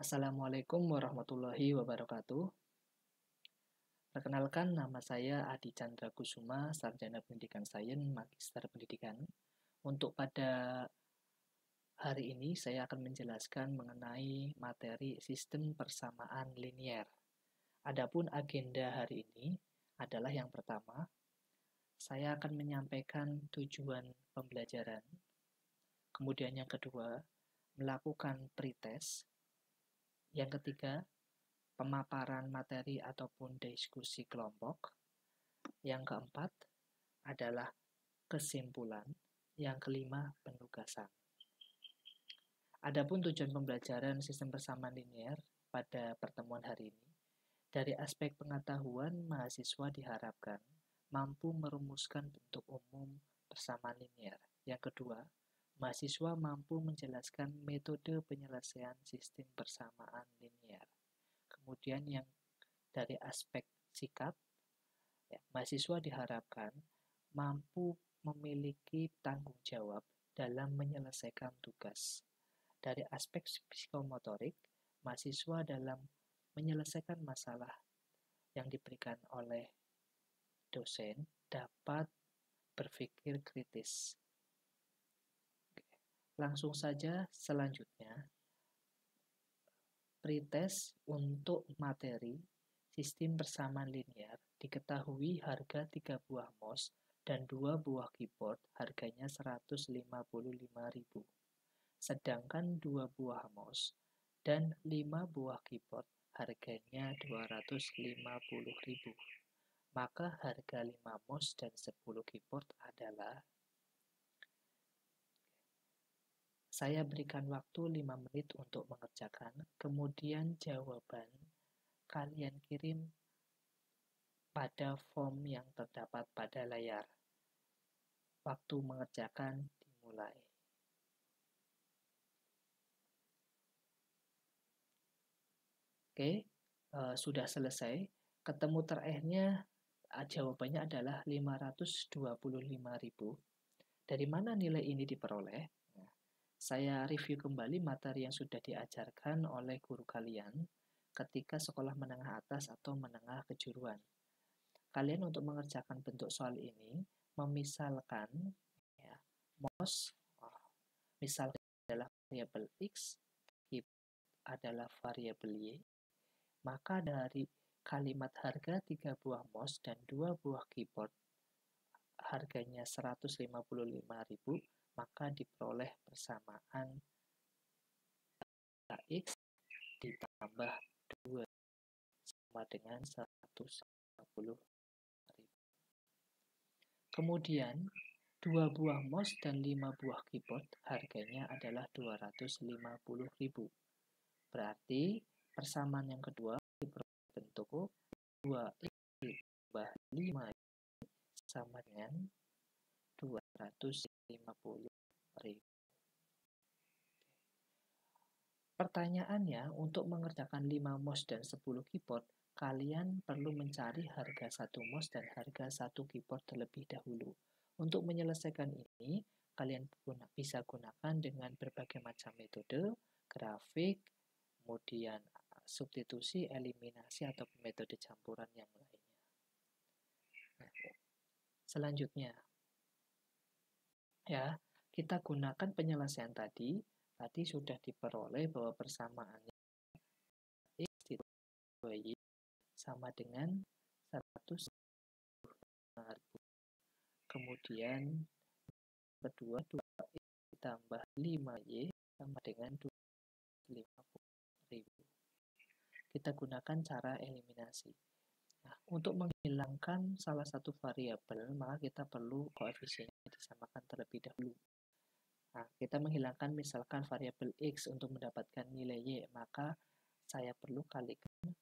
Assalamualaikum warahmatullahi wabarakatuh. Perkenalkan, nama saya Adi Chandra Kusuma, Sarjana Pendidikan Sains, Magister Pendidikan. Untuk pada hari ini, saya akan menjelaskan mengenai materi sistem persamaan linier. Adapun agenda hari ini adalah yang pertama, saya akan menyampaikan tujuan pembelajaran. Kemudian yang kedua, melakukan pretest. Yang ketiga, pemaparan materi ataupun diskusi kelompok. Yang keempat adalah kesimpulan. Yang kelima, penugasan. Adapun tujuan pembelajaran sistem persamaan linier pada pertemuan hari ini, dari aspek pengetahuan, mahasiswa diharapkan mampu merumuskan bentuk umum persamaan linier. Yang kedua, mahasiswa mampu menjelaskan metode penyelesaian sistem persamaan linier. Kemudian yang dari aspek sikap, mahasiswa diharapkan mampu memiliki tanggung jawab dalam menyelesaikan tugas. Dari aspek psikomotorik, mahasiswa dalam menyelesaikan masalah yang diberikan oleh dosen dapat berpikir kritis. Langsung saja selanjutnya, pretest untuk materi sistem persamaan linier diketahui harga 3 buah mouse dan 2 buah keyboard harganya 155.000. Sedangkan 2 buah mouse dan 5 buah keyboard harganya 250.000. Maka harga 5 mouse dan 10 keyboard adalah, saya berikan waktu 5 menit untuk mengerjakan, kemudian jawaban kalian kirim pada form yang terdapat pada layar. Waktu mengerjakan dimulai. Oke, sudah selesai. Ketemu terakhirnya jawabannya adalah 525.000. Dari mana nilai ini diperoleh? Nah, saya review kembali materi yang sudah diajarkan oleh guru kalian ketika sekolah menengah atas atau menengah kejuruan. Kalian untuk mengerjakan bentuk soal ini memisalkan ya, mouse misalkan adalah variabel X, adalah variabel Y, maka dari kalimat harga 3 buah mouse dan 2 buah keyboard harganya 155.000, maka diperoleh persamaan X ditambah 2 sama dengan 150.000. Kemudian 2 buah mouse dan 5 buah keyboard harganya adalah 250.000. Berarti persamaan yang kedua dibentuk 2X ditambah 5 sama dengan 250.000. Pertanyaannya, untuk mengerjakan 5 mouse dan 10 keyboard, kalian perlu mencari harga 1 mouse dan harga 1 keyboard terlebih dahulu. Untuk menyelesaikan ini, kalian bisa gunakan dengan berbagai macam metode, grafik, kemudian substitusi, eliminasi, atau metode campuran yang lainnya. Selanjutnya, ya, kita gunakan penyelesaian tadi sudah diperoleh bahwa persamaannya X ditambah Y sama dengan 100. Kemudian kedua 2X ditambah 5Y sama dengan 250.000. Kita gunakan cara eliminasi. Nah, untuk menghilangkan salah satu variabel, maka kita perlu koefisiennya disamakan terlebih dahulu. Nah, kita menghilangkan misalkan variabel X untuk mendapatkan nilai Y, maka saya perlu kalikan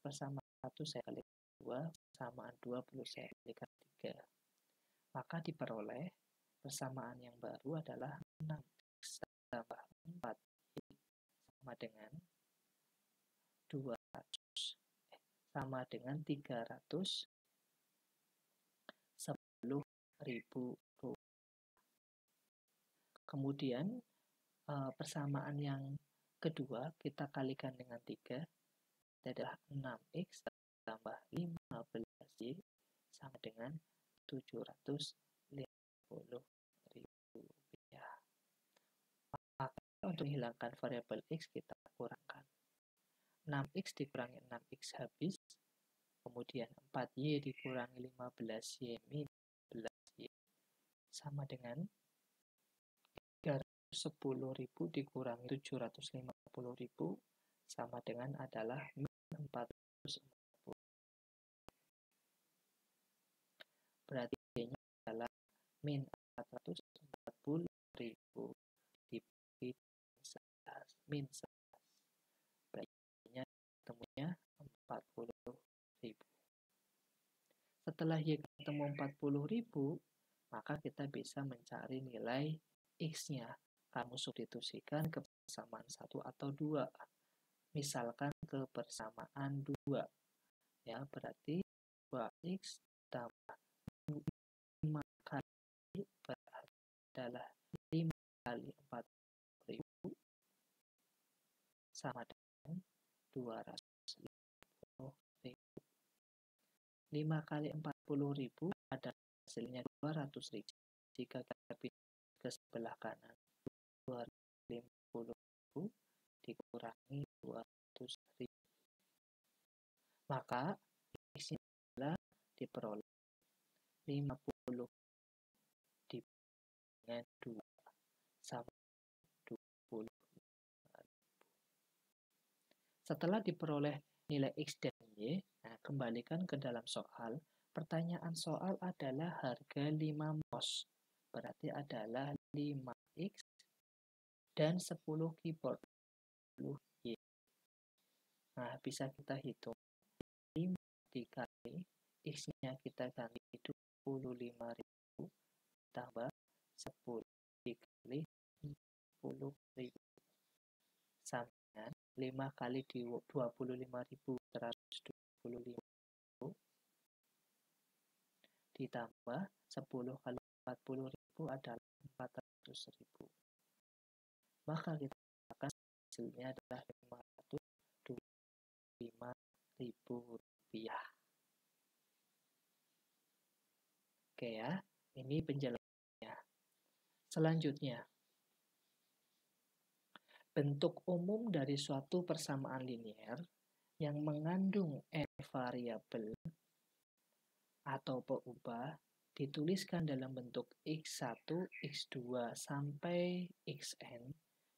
persamaan 1 saya kalikan 2, persamaan 2 perlu saya kalikan 3. Maka diperoleh persamaan yang baru adalah 6X tambah 4 sama dengan 200 sama dengan 310.000. Kemudian persamaan yang kedua kita kalikan dengan 3, itu adalah 6X tambah 15Y sama dengan 750.000 rupiah. Maka untuk menghilangkan variabel X kita kurangkan. 6X dikurangi 6X habis, kemudian 4Y dikurangi 15Y minus 15Y sama dengan 310.000 dikurangi 750.000 sama dengan adalah min 440. Berarti Y-nya adalah min 440.000 dibagi 11, min 11. Berarti Y-nya ketemunya 40.000. Setelah Y ketemu 40.000, maka kita bisa mencari nilai X-nya. Kamu substitusikan ke persamaan 1 atau 2. Misalkan ke persamaan 2. Ya, berarti 2X tambah 5 kali adalah 5 kali 40.000 sama dengan 250.000. 5 kali 40.000 adalah hasilnya 200.000. Jika kita pindah ke sebelah kanan, 250.000 dikurangi 200.000. Maka X-nya adalah diperoleh 50 dengan 2 sama 20. Setelah diperoleh nilai X dan Y, nah kembalikan ke dalam soal. Pertanyaan soal adalah harga 5 mouse. Berarti adalah 5X dan 10 keyboard. 10Y. Nah, bisa kita hitung. 5 dikali X-nya kita ganti 25.000 tambah 10 dikali 10.000 sama dengan 5 kali 25.000 125.000 ditambah 10 kali 40.000 adalah 400.000. Maka kita akan hasilnya adalah 525.000 rupiah. Oke ya, ini penjelasannya. Selanjutnya, bentuk umum dari suatu persamaan linier yang mengandung n variabel atau peubah dituliskan dalam bentuk X1, X2, sampai Xn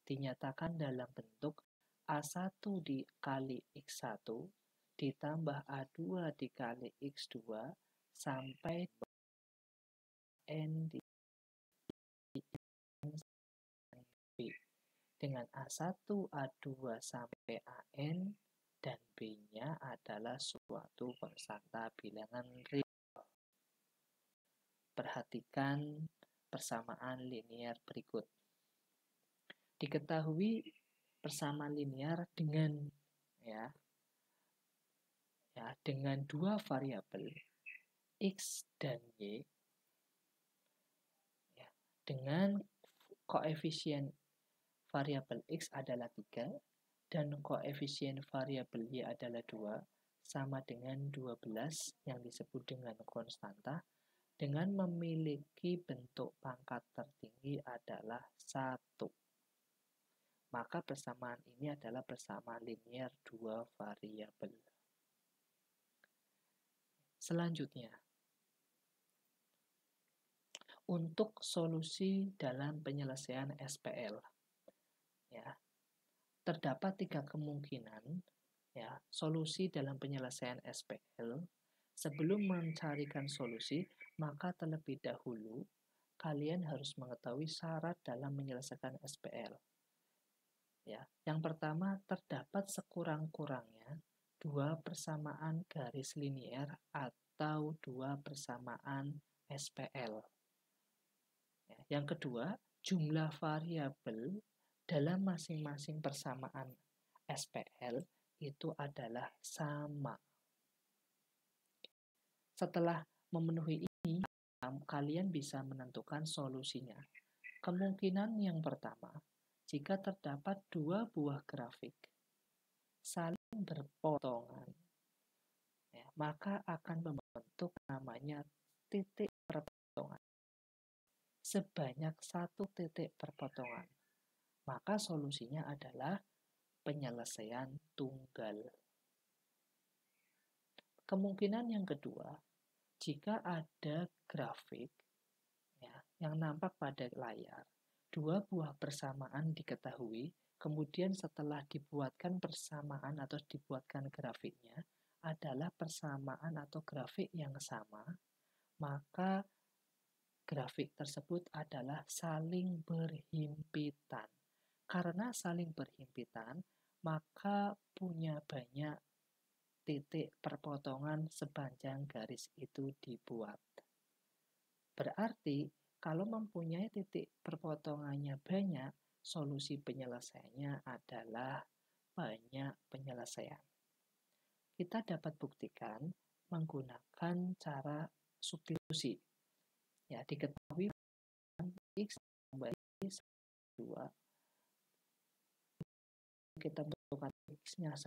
dinyatakan dalam bentuk A1 dikali X1 ditambah A2 dikali X2 sampai N dikali B dengan A1, A2 sampai AN dan B-nya adalah suatu konstanta bilangan real. Perhatikan persamaan linier berikut. Diketahui persamaan linier dengan dengan dua variabel X dan Y dengan koefisien variabel X adalah 3 dan koefisien variabel Y adalah 2 sama dengan 12 yang disebut dengan konstanta dengan memiliki bentuk pangkat tertinggi adalah 1. Maka persamaan ini adalah persamaan linier dua variabel. Selanjutnya, untuk solusi dalam penyelesaian SPL, terdapat 3 kemungkinan solusi dalam penyelesaian SPL. Sebelum mencarikan solusi, maka terlebih dahulu kalian harus mengetahui syarat dalam menyelesaikan SPL. Yang pertama, terdapat sekurang-kurangnya 2 persamaan garis linier atau 2 persamaan SPL. Yang kedua, jumlah variabel dalam masing-masing persamaan SPL itu adalah sama. Setelah memenuhi ini, kalian bisa menentukan solusinya. Kemungkinan yang pertama, jika terdapat dua buah grafik saling berpotongan, ya, maka akan membentuk namanya titik perpotongan. Sebanyak satu titik perpotongan, maka solusinya adalah penyelesaian tunggal. Kemungkinan yang kedua, jika ada grafik ya, yang nampak pada layar, dua buah persamaan diketahui, kemudian setelah dibuatkan persamaan atau dibuatkan grafiknya adalah persamaan atau grafik yang sama, maka grafik tersebut adalah saling berhimpitan. Karena saling berhimpitan, maka punya banyak titik perpotongan sepanjang garis itu dibuat. Berarti, kalau mempunyai titik perpotongannya banyak, solusi penyelesaiannya adalah banyak penyelesaian. Kita dapat buktikan menggunakan cara substitusi. Ya, diketahui X tambah Y 2. Kita bentukkan X-nya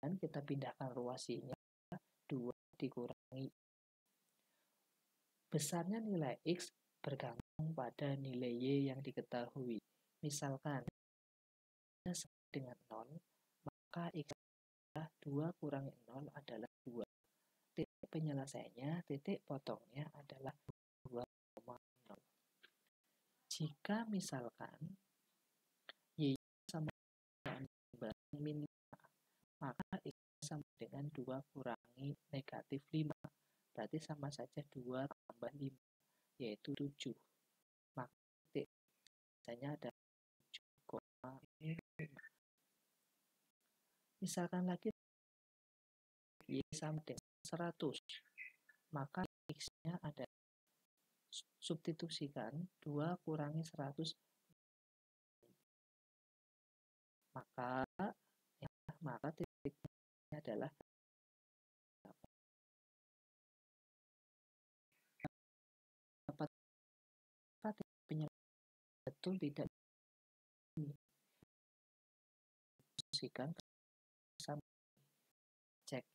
dan kita pindahkan ruas Y-nya 2 dikurangi. Besarnya nilai X bergantung pada nilai Y yang diketahui. Misalkan sama dengan 0, maka X adalah 2 kurangi 0 adalah 2. Titik penyelesaiannya, titik potongnya adalah 2,0. Jika misalkan Y sama dengan min 5, maka X sama dengan 2 kurangi negatif 5. Berarti sama saja 2 tambah 5, yaitu 7. Maka titik penyelesaiannya adalah 7,5. Misalkan lagi Y sama dengan 100, maka X-nya ada substitusikan 2 kurangi 100, maka titiknya adalah dapat penyelesaian betul tidak disubstitusikan sama cek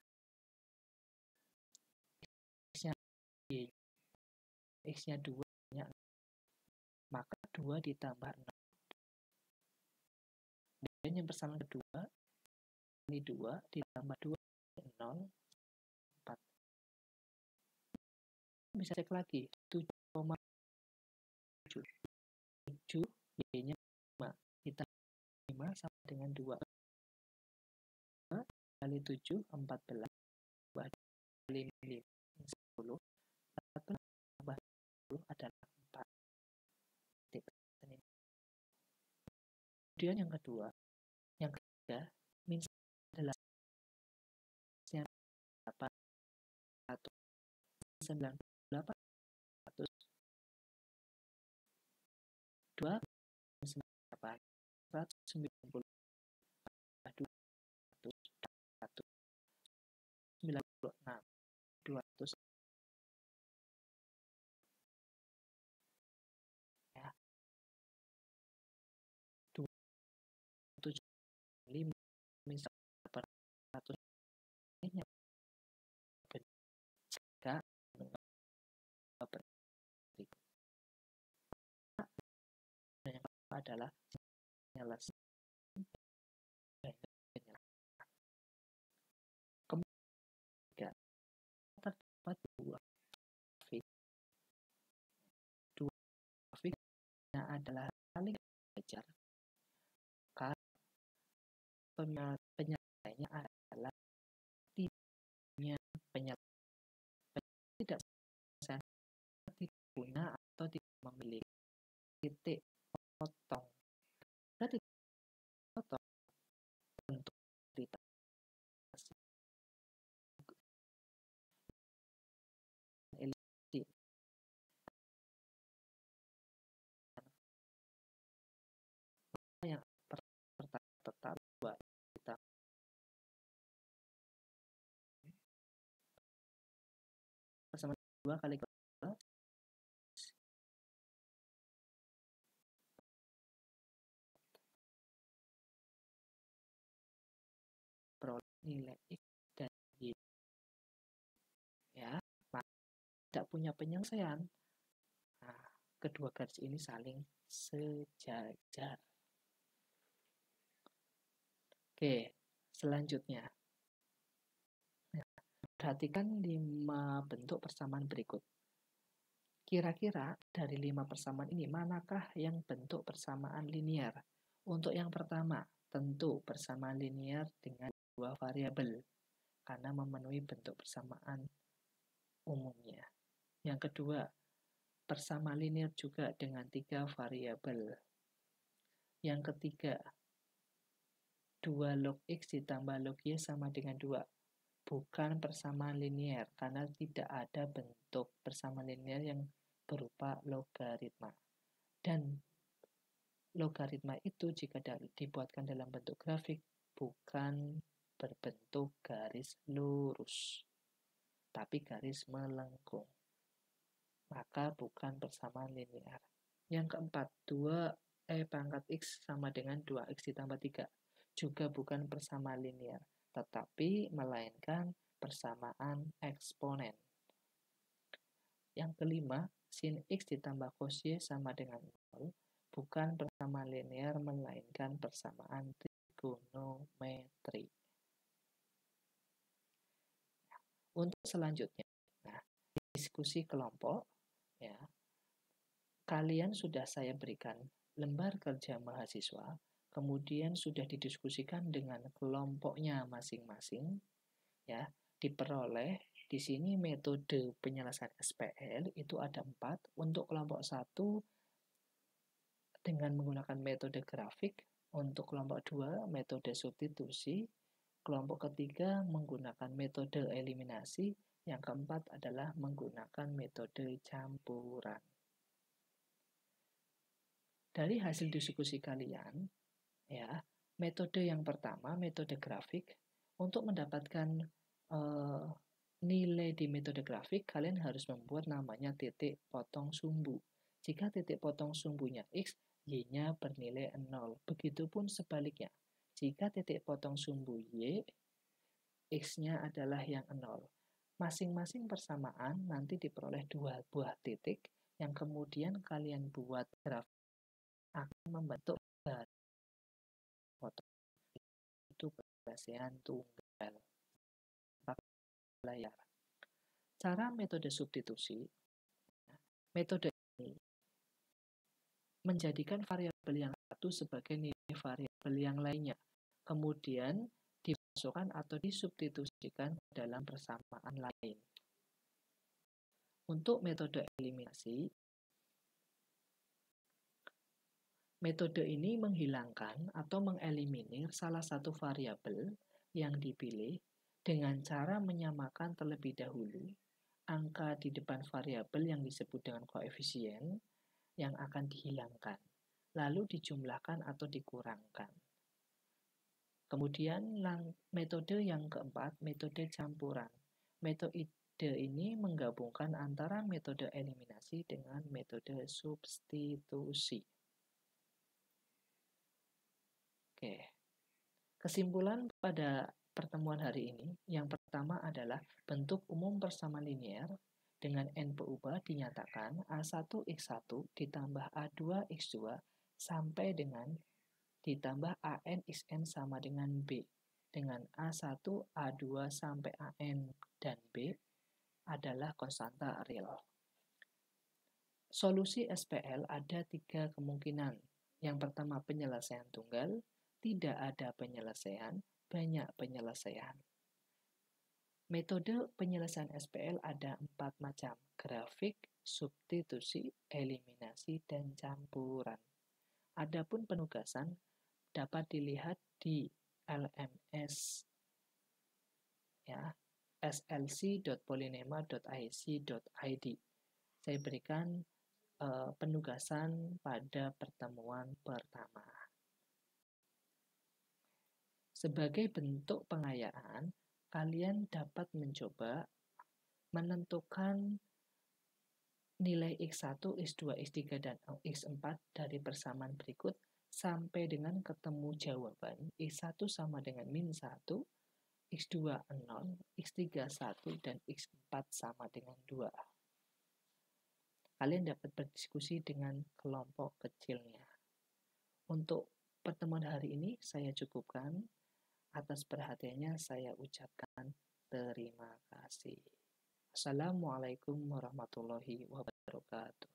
X-nya 2, maka 2 ditambah 6. Dan yang persamaan kedua, ini 2 ditambah 2, 0, 4. Bisa cek lagi, 7,7. 7, Y-nya 5. Ditambah 5 sama dengan 2. 2 kali 7, 14. Kali 5, 10. 14 tambah 10 adalah 4. Kemudian yang kedua, yang ketiga, min adalah yang 8, 98, 2, 98, 190, 296, 200. Ya. 275 misal 800 ini jika yang adalah penyelesaian. Kemudian terdapat dua grafiknya adalah saling belajar. Maka penyelesaiannya adalah tidak punya atau tidak memiliki titik potong. Titik potong bentuk titik eliptik yang tetap kita sama 2 kali 2 nilai X dan Y. Ya, tidak punya penyelesaian. Nah, kedua garis ini saling sejajar. Oke, selanjutnya. Perhatikan 5 bentuk persamaan berikut. Kira-kira dari 5 persamaan ini, manakah yang bentuk persamaan linear? Untuk yang pertama, tentu persamaan linear dengan 2 variabel, karena memenuhi bentuk persamaan umumnya. Yang kedua, persamaan linear juga dengan 3 variabel. Yang ketiga, 2 log X ditambah log Y sama dengan 2. Bukan persamaan linear, karena tidak ada bentuk persamaan linear yang berupa logaritma. Dan logaritma itu jika dibuatkan dalam bentuk grafik, bukan berbentuk garis lurus, tapi garis melengkung. Maka bukan persamaan linear. Yang keempat, 2 pangkat X sama dengan 2X ditambah 3. Juga bukan persamaan linear, tetapi melainkan persamaan eksponen. Yang kelima, sin X ditambah cos Y sama dengan 0, bukan persamaan linear, melainkan persamaan trigonometri. Untuk selanjutnya, diskusi kelompok, ya, kalian sudah saya berikan lembar kerja mahasiswa, kemudian sudah didiskusikan dengan kelompoknya masing-masing, ya, diperoleh di sini metode penyelesaian SPL itu ada 4. Untuk kelompok 1 dengan menggunakan metode grafik, untuk kelompok 2 metode substitusi, kelompok ketiga menggunakan metode eliminasi, yang keempat adalah menggunakan metode campuran. Dari hasil diskusi kalian, ya, metode yang pertama, metode grafik, untuk mendapatkan nilai di metode grafik, kalian harus membuat namanya titik potong sumbu. Jika titik potong sumbunya X, Y-nya bernilai 0. Begitupun sebaliknya. Jika titik potong sumbu Y, X-nya adalah yang 0. Masing-masing persamaan nanti diperoleh 2 buah titik, yang kemudian kalian buat grafik akan membentuk potong itu penyelesaian tunggal layar. Cara metode substitusi, metode ini menjadikan variabel yang satu sebagai nilai variabel yang lainnya, kemudian dimasukkan atau disubstitusikan dalam persamaan lain. Untuk metode eliminasi, metode ini menghilangkan atau mengeliminir salah satu variabel yang dipilih dengan cara menyamakan terlebih dahulu angka di depan variabel yang disebut dengan koefisien yang akan dihilangkan, lalu dijumlahkan atau dikurangkan. Kemudian metode yang keempat, metode campuran. Metode ini menggabungkan antara metode eliminasi dengan metode substitusi. Oke. Kesimpulan pada pertemuan hari ini, yang pertama adalah bentuk umum persamaan linear dengan n berubah dinyatakan A1x1 ditambah A2x2 sampai dengan ditambah AN xn sama dengan B, dengan A1, A2 sampai AN dan B adalah konstanta real. Solusi SPL ada 3 kemungkinan. Yang pertama penyelesaian tunggal, tidak ada penyelesaian, banyak penyelesaian. Metode penyelesaian SPL ada 4 macam, grafik, substitusi, eliminasi, dan campuran. Adapun penugasan dapat dilihat di LMS, ya, slc.polinema.ic.id. Saya berikan penugasan pada pertemuan pertama. Sebagai bentuk pengayaan, kalian dapat mencoba menentukan nilai X1, X2, X3, dan X4 dari persamaan berikut sampai dengan ketemu jawaban X1 sama dengan min 1, X2 0, X3 1, dan X4 sama dengan 2. Kalian dapat berdiskusi dengan kelompok kecilnya. Untuk pertemuan hari ini saya cukupkan. Atas perhatiannya saya ucapkan terima kasih. Assalamualaikum warahmatullahi wabarakatuh.